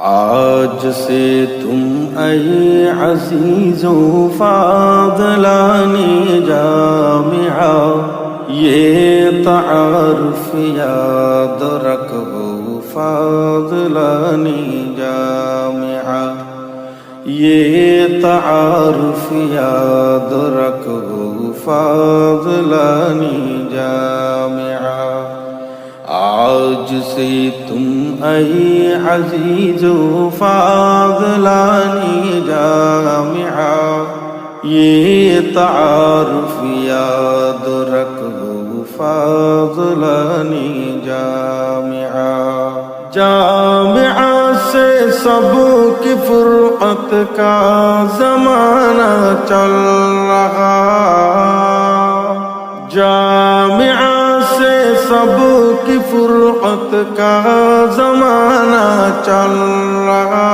آج سے تم اے عزیز و فاضلانی جامعہ یہ تعارف یاد رکھو فاضلانی جامعہ یہ تعارف یاد رکھو فاضلانی جامعہ آج سے تم اے عزیز و فاضلانی جامعہ یہ تعارف یاد رکھو فاضلانی جامعہ جامعہ سے سب کی فرقت کا زمانہ چل رہا جامعہ سے سب کی فرقت کا زمانہ چل رہا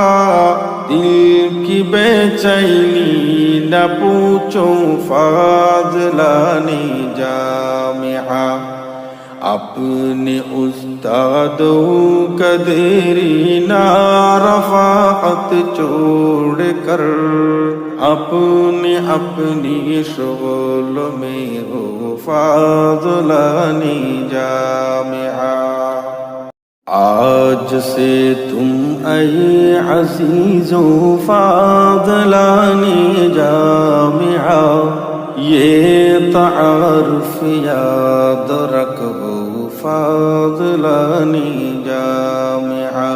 دل کی بے چینی نہ پوچھو فاضلانی جامعہ اپنے استادوں کا دیرینہ رفاقت چھوڑ کر اپنی شغل میں ہو فاضلانی جامعہ آج سے تم اے عزیز و فاضلانی جامعہ یہ تعارف یاد رکھو فاضلانی جامعہ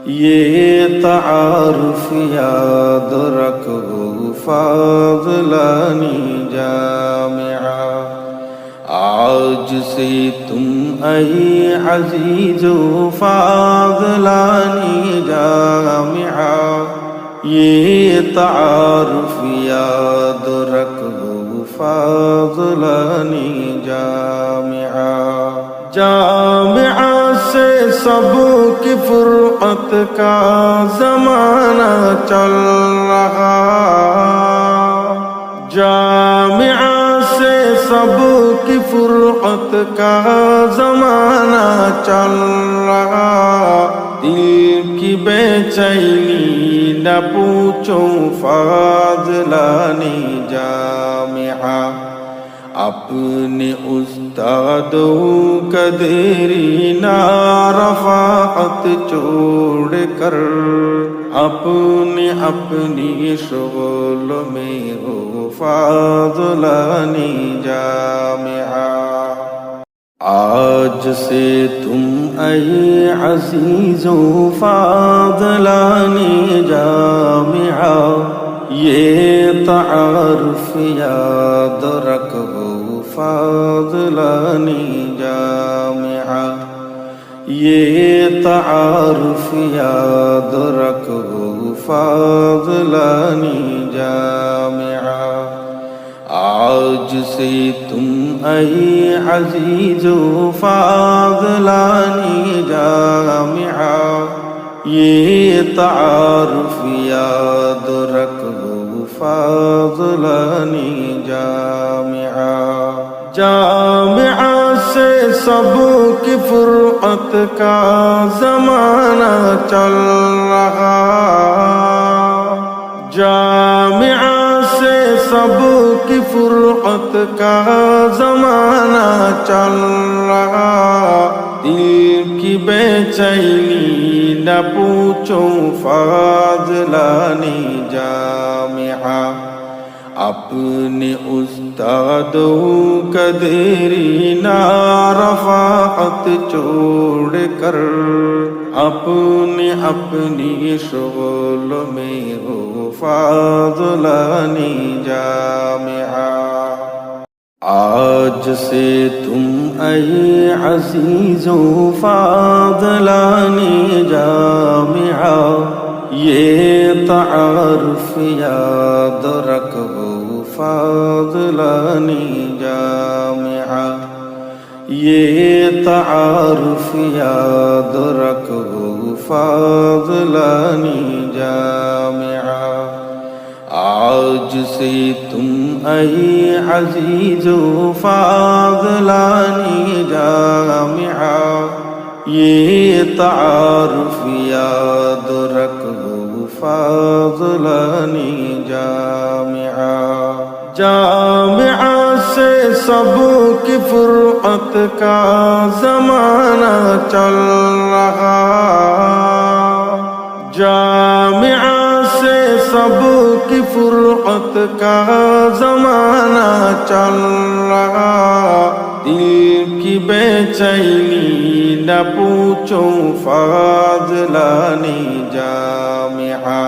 یہ تعارف یاد رکھو فاضلانی جامعہ آج سے تم اے عزیز و فاضلانی جامعہ یہ تعارف یاد رکھو فاضلانی جامعہ جامعہ سے سب کی فرقت کا زمانہ چل رہا جامعہ سے سب کی فرقت کا زمانہ چل رہا دل کی بے چینی نہ پوچھو فاضلانی جامعہ اپنے استادوں کا دیرینہ رفاقت چھوڑ کر اپنی شغل میں ہو فاضلانی جامعہ آج سے تم اے عزیز و فاضلانی جامعہ یہ تعارف یاد رکھو فاضلانی جامعہ یہ تعارف یاد رکھو فاضلانی جامعہ آج سے تم اے عزیز و فاضلانی جامعہ یہ تعارف یاد رکھو فاضلانی جامعہ جامعہ سے سب کی فرقت کا زمانہ چل رہا جامعہ سے سب کی فرقت کا زمانہ چل رہا دل کی بے چینی نہ پوچھو فاضلانی جامعہ اپنے استادوں کا دیرینہ رفاقت چھوڑ کر اپنی شغل میں ہو فاضلانی جامعہ آج سے تم اے عزیز و فاضلانی جامعہ یہ تعارف یاد رکھو فاضلانی جامعہ یہ تعارف یاد رکھو فاضلانی جامعہ آج سے تم اے عزیز و فاضلانی جامعہ یہ تعارف یاد رکھو فاضلانی جامعہ، جامعہ سے سب کی فرقت کا زمانہ چل رہا، جامعہ سے سب کی فرقت کا زمانہ چل رہا، دل کی بے چینی نہ پوچھو فاضلانی جامعہ،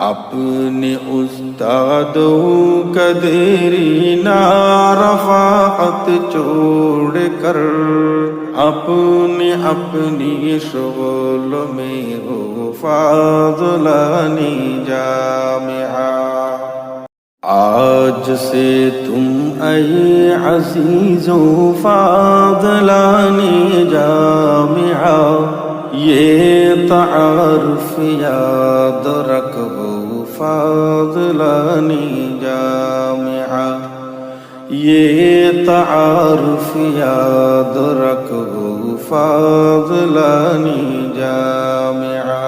اپنے استادوں کا دیرینہ رفاقت چھوڑ کر اپنی شغل میں ہو فاضلانی جامعہ۔ آج سے تم اے عزیزو فاضلانی جامعہ، یہ تعارف یاد رکھو فاضلانی جامعہ، یہ تعارف یاد رکھو فاضلانی جامعہ۔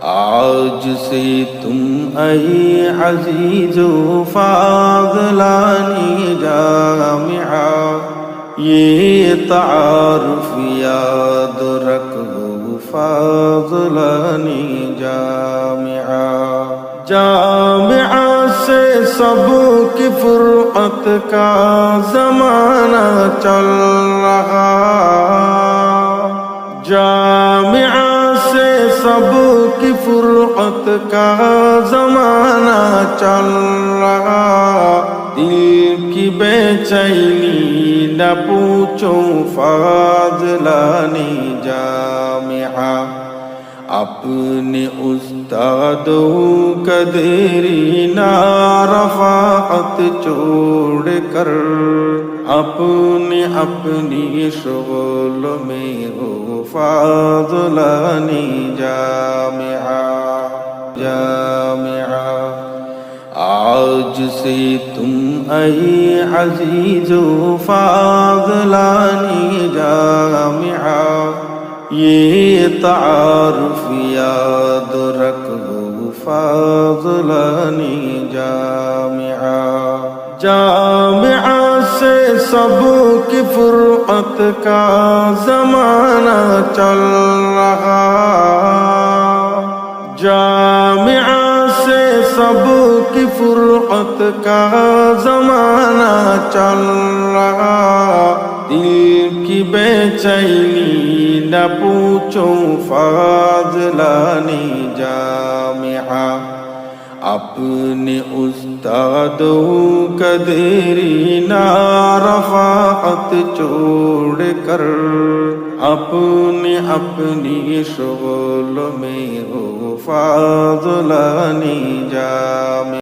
آج سے تم اے عزیزو فاضلانی جامعہ، یہ تعارف یاد رکھو فاضلانی جامعہ، جامعہ سے سب کی فرقت کا زمانہ چل رہا، جامعہ سے سب کی فرقت کا زمانہ چل رہا، دل کی بے چینی نہ پوچھو فاضلانی جامعہ، اپنے استادوں کا دیرینہ رفاقت چھوڑ کر اپنی شغل میں ہو فاضلانی جامعہ، جامعہ۔ آج سے تم اے عزیزو فاضلانی جامعہ، یہ تعارف یاد رکھو فاضلانی جامعہ، جامعہ سے سب کی فرقت کا زمانہ چل رہا، جامعہ سے سب کی فرقت کا زمانہ چل رہا، دل کی بے چینی نہ پوچھو فاضلانی جامعہ، اپنے استادوں کا دیرینہ رفاقت چھوڑ کر اپنی شغل میں ہو فاضلانی جامعہ۔